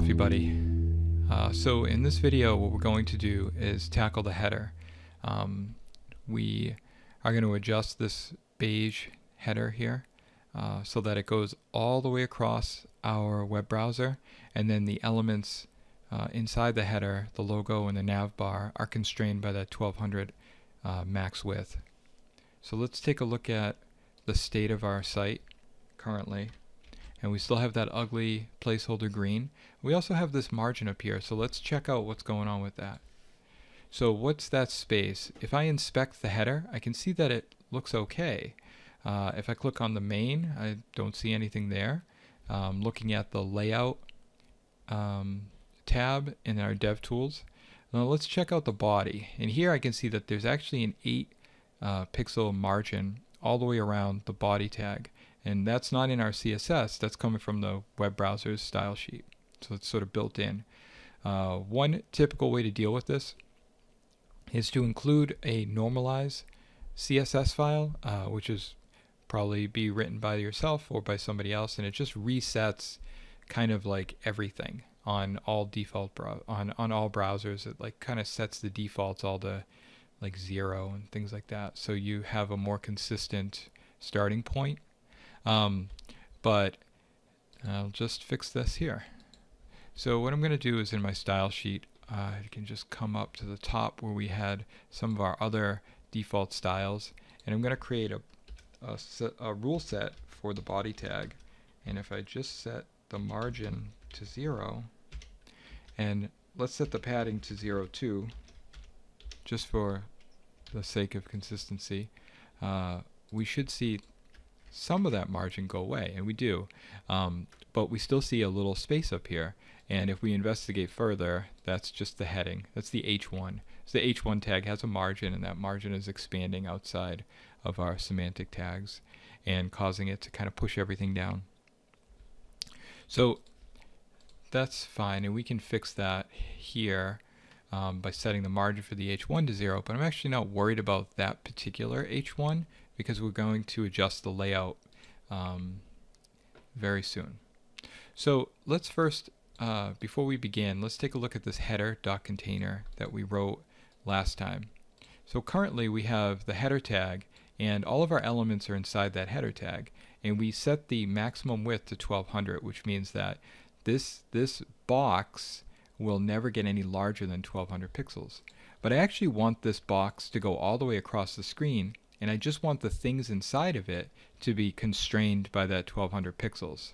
everybody. So in this video, what we're going to do is tackle the header. We are going to adjust this beige header here so that it goes all the way across our web browser, and then the elements inside the header, the logo and the nav bar, are constrained by that 1200 max width. So let's take a look at the state of our site currently. And we still have that ugly placeholder green. We also have this margin up here, so let's check out what's going on with that. So what's that space? If I inspect the header, I can see that it looks okay. If I click on the main, I don't see anything there. Looking at the layout tab in our dev tools. Now let's check out the body. And here I can see that there's actually an 8 pixel margin all the way around the body tag. And that's not in our CSS, that's coming from the web browser's style sheet. So it's sort of built in. One typical way to deal with this is to include a Normalize CSS file, which is probably be written by yourself or by somebody else, and it just resets kind of like everything on all default on all browsers. It like kind of sets the defaults all to like 0 and things like that, so you have a more consistent starting point. But I'll just fix this here. So what I'm going to do is in my style sheet, you can just come up to the top where we had some of our other default styles, and I'm going to create a rule set for the body tag. And if I just set the margin to 0, and let's set the padding to 0 too, just for the sake of consistency, we should see some of that margin go away, and we do, but we still see a little space up here, and if we investigate further, that's just the heading. That's the H1. So the H1 tag has a margin, and that margin is expanding outside of our semantic tags and causing it to kind of push everything down. So that's fine, and we can fix that here by setting the margin for the H1 to 0, but I'm actually not worried about that particular H1 because we're going to adjust the layout very soon. So let's first, before we begin, let's take a look at this header.container that we wrote last time. So currently we have the header tag, and all of our elements are inside that header tag, and we set the maximum width to 1200, which means that this box will never get any larger than 1200 pixels. But I actually want this box to go all the way across the screen, and I just want the things inside of it to be constrained by that 1200 pixels.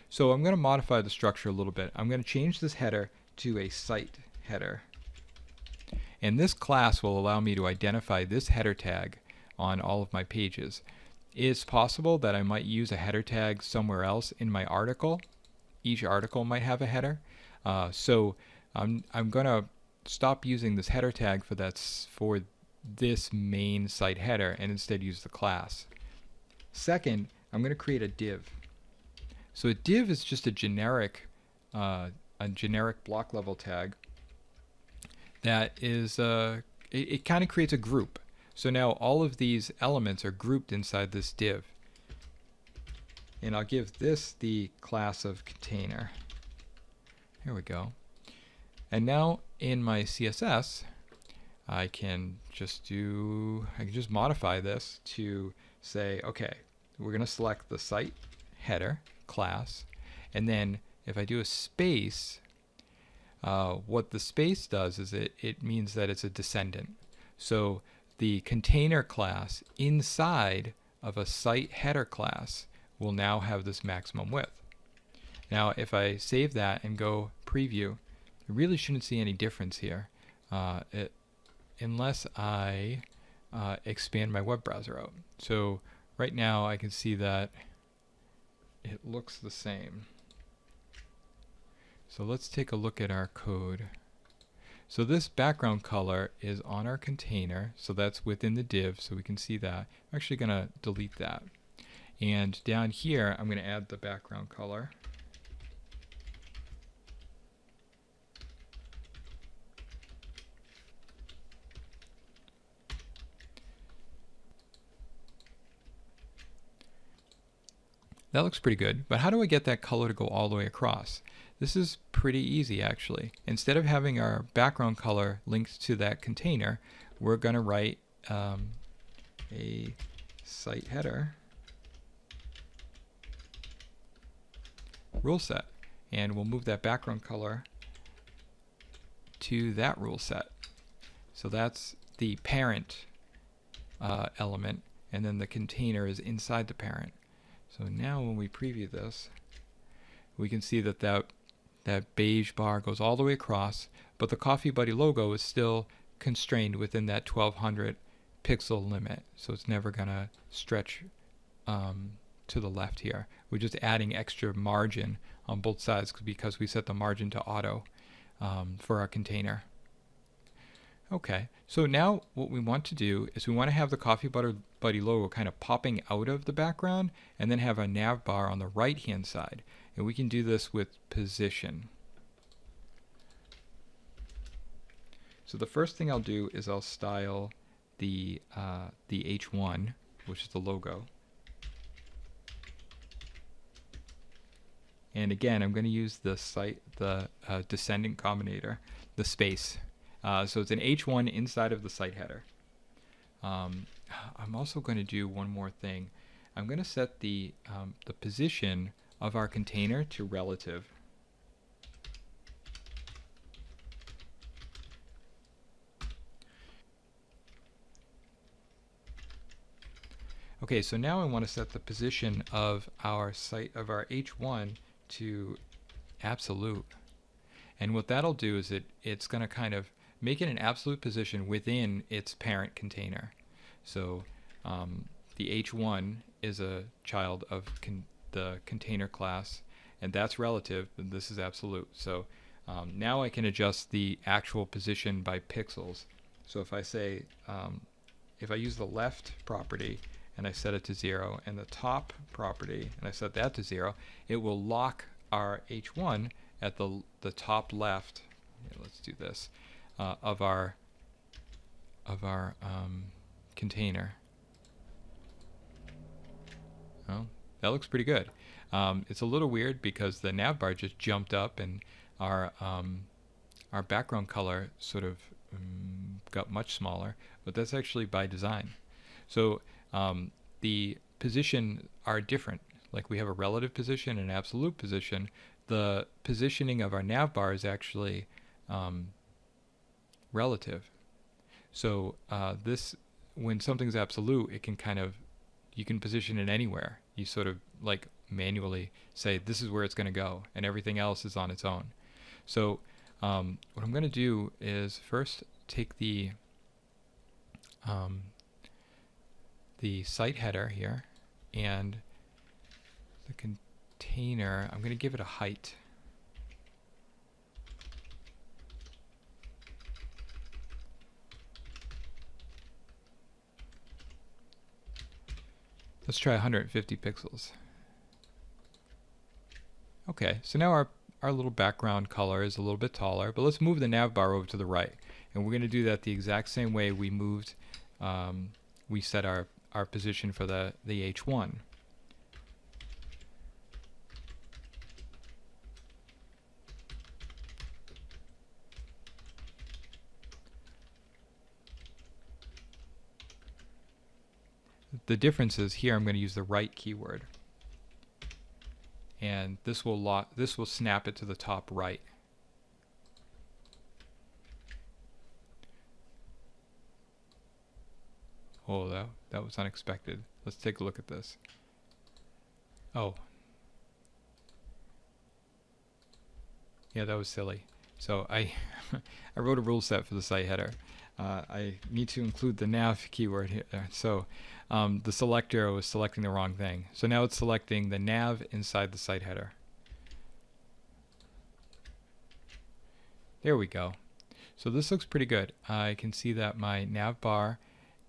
So I'm going to modify the structure a little bit. I'm going to change this header to a site header. And this class will allow me to identify this header tag on all of my pages. It's possible that I might use a header tag somewhere else in my article. Each article might have a header. So I'm going to stop using this header tag for this main site header and instead use the class. Second, I'm going to create a div. So a div is just a generic block level tag that is it kind of creates a group. So now all of these elements are grouped inside this div, and I'll give this the class of container. Here we go. And now in my CSS, I can just modify this to say, okay, we're going to select the site header class, and then if I do a space, what the space does is it means that it's a descendant. So the container class inside of a site header class will now have this maximum width. Now if I save that and go preview, I really shouldn't see any difference here unless I expand my web browser out. So right now I can see that it looks the same. So let's take a look at our code. So this background color is on our container, so that's within the div, so we can see that. I'm actually going to delete that. And down here I'm going to add the background color. That looks pretty good, but how do I get that color to go all the way across? this is pretty easy actually. Instead of having our background color linked to that container, we're going to write a site header rule set, and we'll move that background color to that rule set. So that's the parent element, and then the container is inside the parent. So now when we preview this, we can see that that beige bar goes all the way across, but the Coffee Buddy logo is still constrained within that 1200 pixel limit, so it's never gonna stretch to the left here. We're just adding extra margin on both sides because we set the margin to auto for our container. Okay, so now what we want to do is we want to have the Coffee Buddy logo kind of popping out of the background, and then have a nav bar on the right hand side, and we can do this with position. So the first thing I'll do is I'll style the H1, which is the logo. And again, I'm going to use the descendant combinator, the space. So it's an H1 inside of the site header. I'm also going to do one more thing. I'm going to set the position of our container to relative. Okay, so now I want to set the position of our H1 to absolute. And what that'll do is it's going to kind of make it an absolute position within its parent container. So the H1 is a child of the container class, and that's relative, and this is absolute. So now I can adjust the actual position by pixels. So if I say, if I use the left property and I set it to 0, and the top property and I set that to 0, it will lock our H1 at the top left. Yeah, let's do this. Of our container. Well, that looks pretty good. It's a little weird because the nav bar just jumped up, and our background color sort of got much smaller, but that's actually by design. So the position are different. Like we have a relative position and an absolute position. The positioning of our nav bar is actually relative. So this, when something's absolute, it can you can position it anywhere. You sort of like manually say this is where it's going to go, and everything else is on its own. So what I'm going to do is first take the site header here, and the container, I'm going to give it a height. Let's try 150 pixels. Okay, so now our little background color is a little bit taller, but let's move the nav bar over to the right. And we're going to do that the exact same way we moved, we set our position for the H1. The difference is here I'm going to use the right keyword, and this will snap it to the top right. Oh, that was unexpected. Let's take a look at this. Oh, yeah, that was silly. So I wrote a rule set for the site header. I need to include the nav keyword here. So the selector was selecting the wrong thing. So now it's selecting the nav inside the site header. There we go. So this looks pretty good. I can see that my nav bar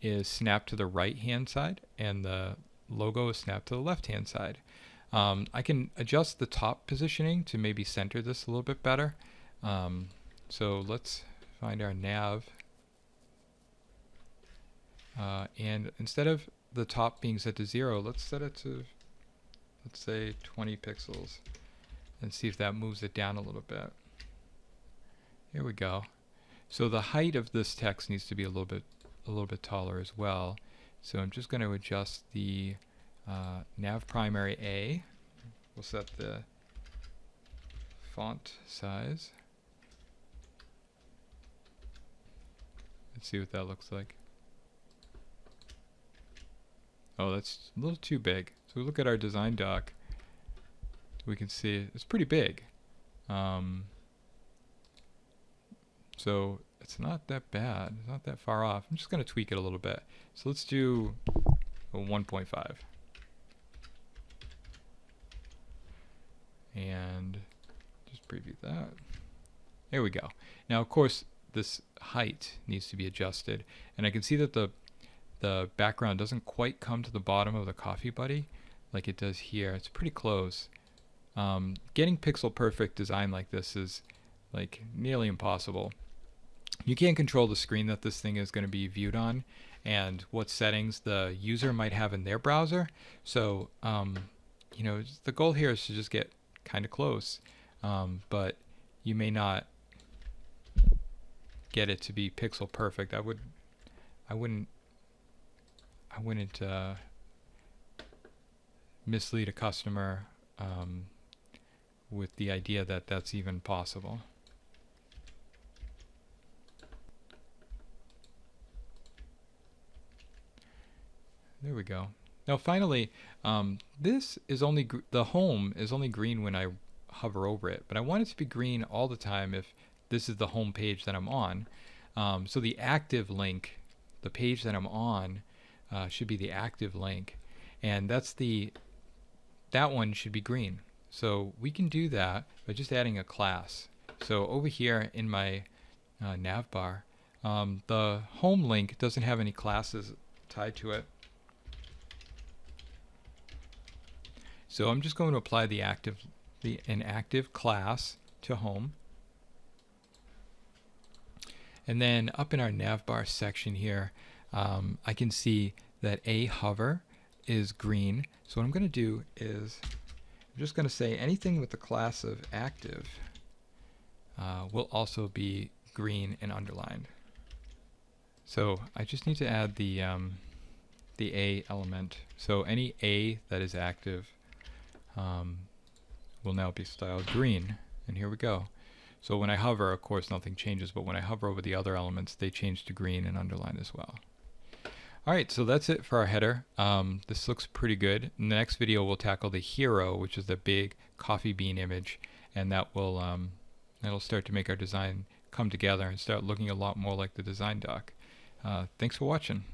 is snapped to the right hand side, and the logo is snapped to the left hand side. I can adjust the top positioning to maybe center this a little bit better. So let's find our nav. And instead of the top being set to 0, let's set it to, let's say, 20 pixels. and see if that moves it down a little bit. Here we go. So the height of this text needs to be a little bit taller as well. So I'm just going to adjust the nav primary A. We'll set the font size. Let's see what that looks like. Oh, that's a little too big. So we look at our design doc. We can see it's pretty big. So it's not that bad. It's not that far off. I'm just going to tweak it a little bit. So let's do a 1.5. And just preview that. There we go. Now, of course, this height needs to be adjusted. And I can see that the background doesn't quite come to the bottom of the coffee buddy like it does here. It's pretty close. Getting pixel perfect design like this is like nearly impossible. You can't control the screen that this thing is going to be viewed on and what settings the user might have in their browser. So, you know, the goal here is to just get kind of close, but you may not get it to be pixel perfect. I wouldn't mislead a customer with the idea that that's even possible. There we go. Now finally, this is only the home is only green when I hover over it, but I want it to be green all the time if this is the home page that I'm on. So the active link, the page that I'm on, should be the active link, and that one should be green. So we can do that by just adding a class. So over here in my nav bar, the home link doesn't have any classes tied to it. So I'm just going to apply an active class to home. And then up in our navbar section here, I can see that a hover is green. So what I'm going to do is I'm just going to say anything with the class of active will also be green and underlined. So I just need to add the a element. So any a that is active will now be styled green, and here we go. So when I hover, of course nothing changes, but when I hover over the other elements, they change to green and underline as well. Alright, so that's it for our header. This looks pretty good. In the next video we'll tackle the hero, which is the big coffee bean image, and that will that'll start to make our design come together and start looking a lot more like the design doc. Thanks for watching.